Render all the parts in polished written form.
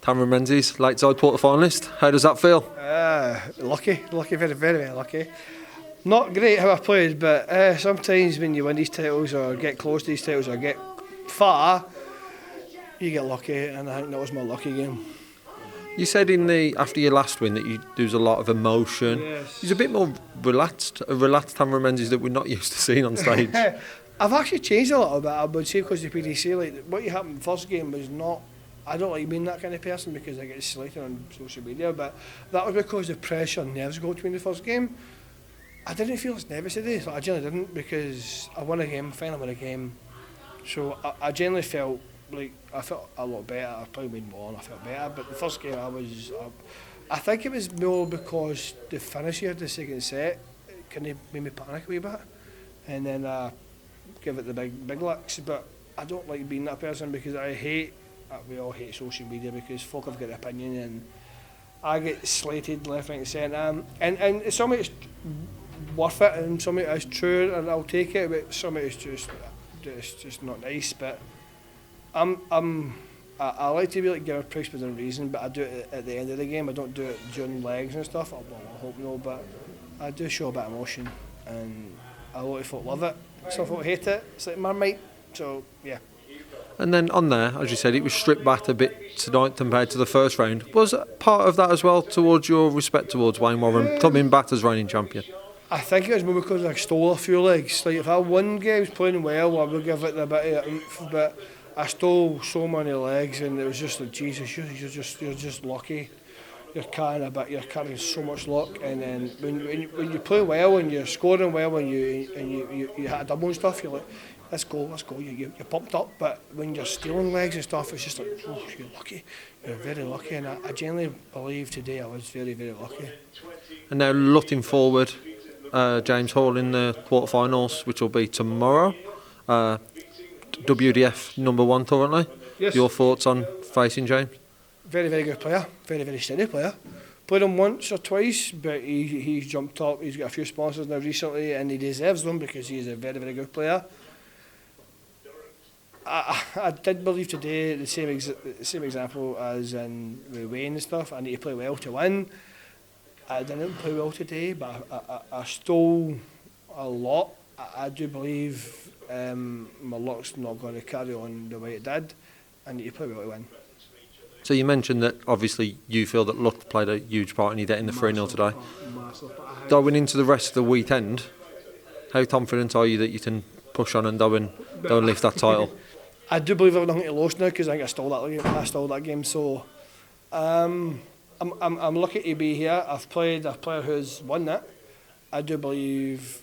Cameron Menzies, Lakeside quarter-finalist. How does that feel? Lucky, very, very lucky. Not great how I played, but sometimes when you win these titles or get close to these titles or get far, you get lucky, and I think that was my lucky game. You said after your last win that there was a lot of emotion. Yes. He's a bit more relaxed, a relaxed Cameron Menzies that we're not used to seeing on stage. I've actually changed a little bit, I would say, because the PDC, like what you happened in the first game was not. I don't like being that kind of person because I get slated on social media, but that was because the pressure and nerves got to me in the first game. I didn't feel as nervous today, so I generally didn't, because I won a game, finally won a game. So I generally felt like I felt a lot better. I probably made more and I felt better, but the first game I think it was more because the finish here, the second set, kind of made me panic a wee bit, and then I give it the big licks. But I don't like being that person because we all hate social media because folk have got an opinion and I get slated left, right and centre, and some of it's worth it and some of it is true and I'll take it, but some of it's just not nice. But I like to be like give a price within reason, but I do it at the end of the game. I don't do it during legs and stuff. I hope no, but I do show a bit of emotion, and a lot of folk love it. Some folk hate it. It's like Marmite. So yeah. And then on there, as you said, it was stripped back a bit tonight compared to the first round. Was part of that as well towards your respect towards Wayne Warren coming back as reigning champion? I think it was more because I stole a few legs. Like if I won games playing well, I would give it a bit of oomph, but I stole so many legs, and it was just like, Jesus, you're just lucky. You're carrying so much luck, and then when you play well and you're scoring well and you hit a double and stuff, you're like, let's go. You're pumped up, but when you're stealing legs and stuff, it's just like, oh, you're lucky. You're very lucky, and I genuinely believe today I was very, very lucky. And now looking forward, James Hall in the quarterfinals, which will be tomorrow. WDF number 1 currently. Yes. Your thoughts on facing James? Very, very good player. Very, very steady player. Played him once or twice, but he's jumped up. He's got a few sponsors now recently, and he deserves them because he's a very, very good player. I did believe today the same example as in Wayne and stuff. I need to play well to win. I didn't play well today, but I stole a lot. I do believe my luck's not going to carry on the way it did. I need to play well to win. So you mentioned that obviously you feel that luck played a huge part in you getting the 3-0 today. Going into the rest of the weekend, how confident are you that you can push on and go and lift that title? I do believe I've nothing to lose now because I think I stole that game. So I'm lucky to be here. I've played a player who's won that. I do believe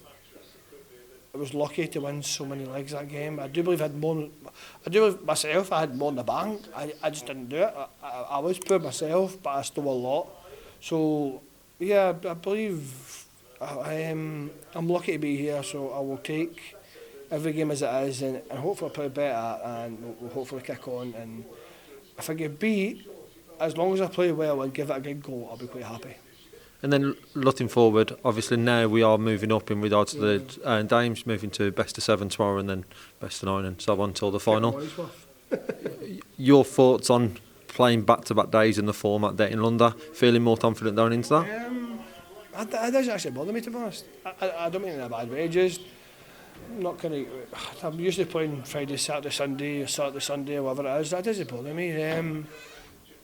I was lucky to win so many legs that game. I do believe I do believe myself I had more in the bank. I just didn't do it. I was poor myself, but I stole a lot. So yeah, I believe I'm lucky to be here. So I will take every game as it is, and hopefully play better, and we'll hopefully kick on. And if I get beat, as long as I play well and give it a good goal, I'll be quite happy. And then looking forward, obviously now we are moving up in regards to the Dames, moving to best of 7 tomorrow and then best of 9 and so on until the final. Your thoughts on playing back-to-back days in the format there in London, feeling more confident going into that? It doesn't actually bother me, to be honest. I don't mean it in a bad way, just not kind of. I'm usually playing Friday, Saturday, Sunday, or Saturday, Sunday, or whatever it is. That doesn't bother me.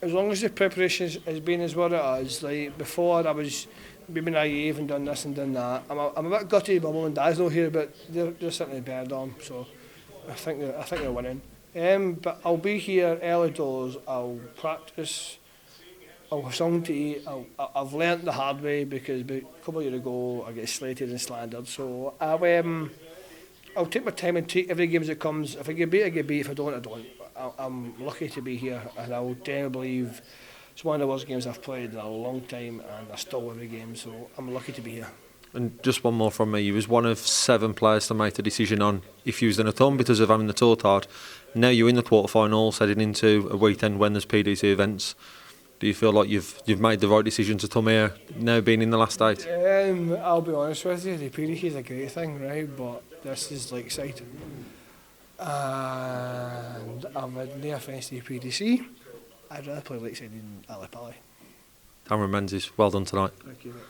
As long as the preparation has been as what it is. Like before, I was maybe naive and done this and done that. I'm a bit gutted my mum and dad's not here, but they're sitting in bed on, so I think they're winning. But I'll be here early doors. I'll practice. I'll have something to eat. I've learnt the hard way because a couple of years ago I get slated and slandered. So I'll take my time and take every game as it comes. If I get beat, I get beat. If I don't, I don't. I'm lucky to be here, and I will definitely believe it's one of the worst games I've played in a long time, and I stole every game, so I'm lucky to be here. And just one more from me. You was one of 7 players to make a decision on if you was going to come because of having the tour card. Now you're in the quarterfinals, heading into a weekend when there's PDC events. Do you feel like you've made the right decision to come here now being in the last 8? I'll be honest with you, the PDC is a great thing, right? But this is Lakeside. And I've had no offence to the PDC. I'd rather play Lakeside than Allipally. Cameron Menzies, well done tonight. Thank you, mate.